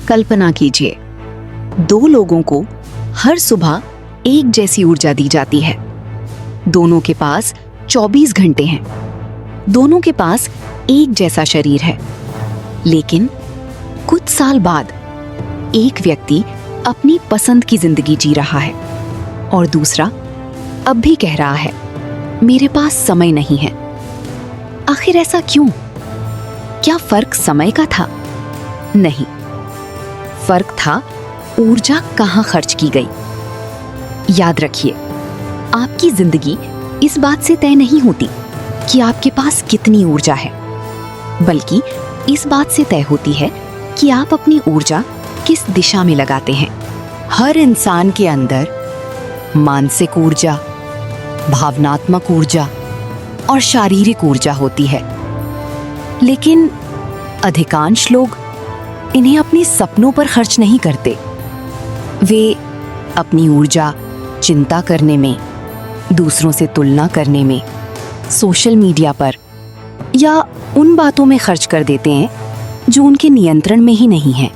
कल्पना कीजिए, दो लोगों को हर सुबह एक जैसी ऊर्जा दी जाती है। दोनों के पास 24 घंटे हैं। दोनों के पास एक जैसा शरीर है। लेकिन कुछ साल बाद एक व्यक्ति अपनी पसंद की जिंदगी जी रहा है और दूसरा अब भी कह रहा है, मेरे पास समय नहीं है। आखिर ऐसा क्यों? क्या फर्क समय का था? नहीं, फर्क था ऊर्जा कहाँ खर्च की गई। याद रखिए, आपकी जिंदगी इस बात से तय नहीं होती कि आपके पास कितनी ऊर्जा है, बल्कि इस बात से तय होती है कि आप अपनी ऊर्जा किस दिशा में लगाते हैं। हर इंसान के अंदर मानसिक ऊर्जा, भावनात्मक ऊर्जा और शारीरिक ऊर्जा होती है, लेकिन अधिकांश लोग इन्हें अपने सपनों पर खर्च नहीं करते। वे अपनी ऊर्जा चिंता करने में, दूसरों से तुलना करने में, सोशल मीडिया पर या उन बातों में खर्च कर देते हैं जो उनके नियंत्रण में ही नहीं है।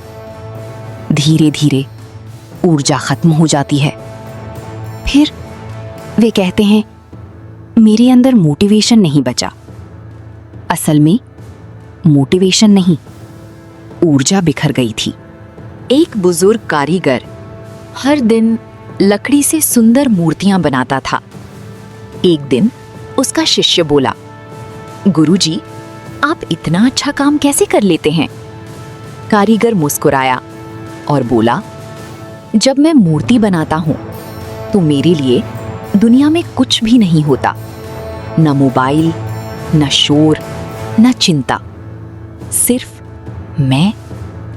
धीरे धीरे ऊर्जा खत्म हो जाती है। फिर वे कहते हैं, मेरे अंदर मोटिवेशन नहीं बचा। असल में मोटिवेशन नहीं, ऊर्जा बिखर गई थी। एक बुजुर्ग कारीगर हर दिन लकड़ी से सुंदर मूर्तियां बनाता था। एक दिन उसका शिष्य बोला, गुरुजी, आप इतना अच्छा काम कैसे कर लेते हैं? कारीगर मुस्कुराया और बोला, जब मैं मूर्ति बनाता हूं तो मेरे लिए दुनिया में कुछ भी नहीं होता। न मोबाइल, न शोर, न चिंता, सिर्फ मैं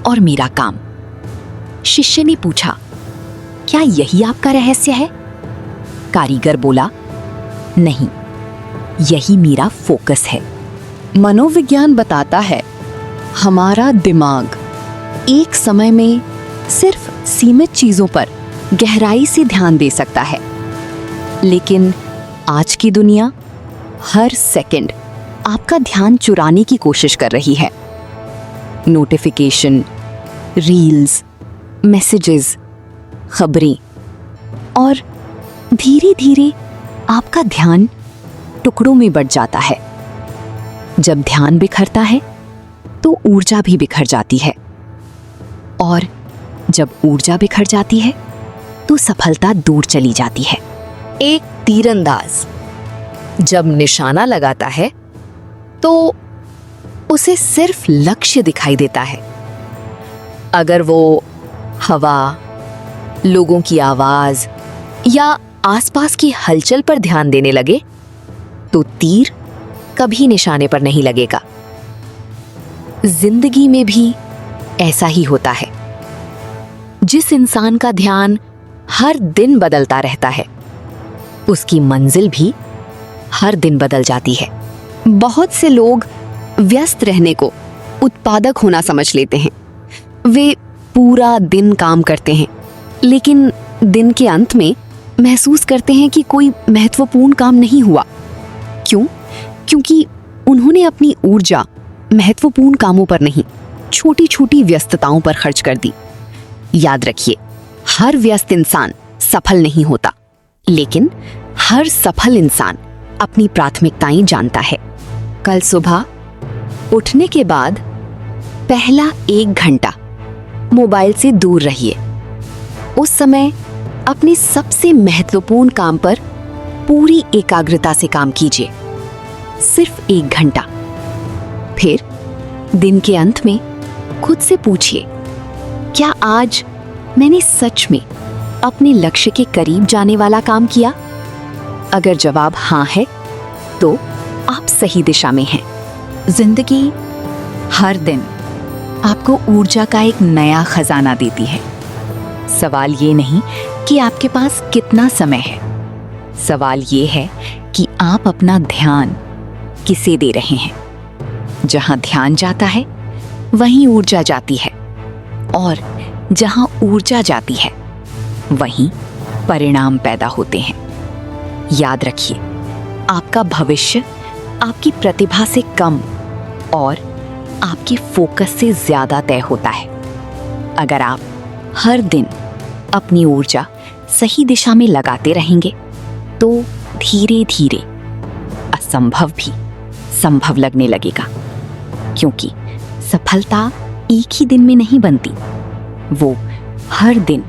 और मेरा काम। शिष्य ने पूछा, क्या यही आपका रहस्य है? कारीगर बोला, नहीं, यही मेरा फोकस है। मनोविज्ञान बताता है, हमारा दिमाग एक समय में सिर्फ सीमित चीजों पर गहराई से ध्यान दे सकता है, लेकिन आज की दुनिया हर सेकंड आपका ध्यान चुराने की कोशिश कर रही है। नोटिफिकेशन, रील्स, मैसेजेस, खबरें, और धीरे धीरे आपका ध्यान टुकड़ों में बंट जाता है। जब ध्यान बिखरता है तो ऊर्जा भी बिखर जाती है, और जब ऊर्जा बिखर जाती है तो सफलता दूर चली जाती है। एक तीरंदाज जब निशाना लगाता है तो उसे सिर्फ लक्ष्य दिखाई देता है। अगर वो हवा, लोगों की आवाज या आसपास की हलचल पर ध्यान देने लगे तो तीर कभी निशाने पर नहीं लगेगा। जिंदगी में भी ऐसा ही होता है। जिस इंसान का ध्यान हर दिन बदलता रहता है, उसकी मंजिल भी हर दिन बदल जाती है। बहुत से लोग व्यस्त रहने को उत्पादक होना समझ लेते हैं। वे पूरा दिन काम करते हैं, लेकिन दिन के अंत में महसूस करते हैं कि कोई महत्वपूर्ण काम नहीं हुआ। क्यों? क्योंकि उन्होंने अपनी ऊर्जा महत्वपूर्ण कामों पर नहीं, छोटी छोटी व्यस्तताओं पर खर्च कर दी। याद रखिए, हर व्यस्त इंसान सफल नहीं होता, लेकिन हर सफल इंसान अपनी प्राथमिकताएं जानता है। कल सुबह उठने के बाद पहला 1 घंटा मोबाइल से दूर रहिए। उस समय अपने सबसे महत्वपूर्ण काम पर पूरी एकाग्रता से काम कीजिए, सिर्फ 1 घंटा। फिर दिन के अंत में खुद से पूछिए, क्या आज मैंने सच में अपने लक्ष्य के करीब जाने वाला काम किया? अगर जवाब हाँ है तो आप सही दिशा में हैं। जिंदगी हर दिन आपको ऊर्जा का एक नया खजाना देती है। सवाल ये नहीं कि आपके पास कितना समय है, सवाल ये है कि आप अपना ध्यान किसे दे रहे हैं। जहां ध्यान जाता है वहीं ऊर्जा जाती है, और जहां ऊर्जा जाती है वहीं परिणाम पैदा होते हैं। याद रखिए, आपका भविष्य आपकी प्रतिभा से कम और आपके फोकस से ज्यादा तय होता है। अगर आप हर दिन अपनी ऊर्जा सही दिशा में लगाते रहेंगे तो धीरे धीरे असंभव भी संभव लगने लगेगा, क्योंकि सफलता एक ही दिन में नहीं बनती, वो हर दिन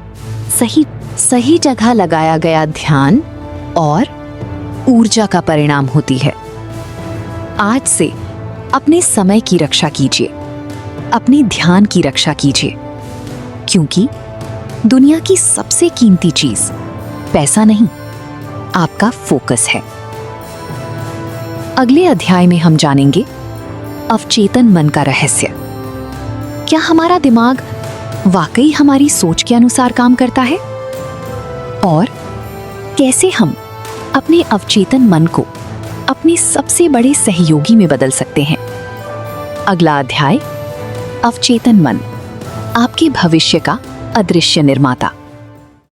सही जगह लगाया गया ध्यान और ऊर्जा का परिणाम होती है। आज से अपने समय की रक्षा कीजिए, अपने ध्यान की रक्षा कीजिए, क्योंकि दुनिया की सबसे कीमती चीज पैसा नहीं, आपका फोकस है। अगले अध्याय में हम जानेंगे अवचेतन मन का रहस्य। क्या हमारा दिमाग वाकई हमारी सोच के अनुसार काम करता है? और कैसे हम अपने अवचेतन मन को अपने सबसे बड़े सहयोगी में बदल सकते हैं? अगला अध्याय, अवचेतन मन, आपके भविष्य का अदृश्य निर्माता।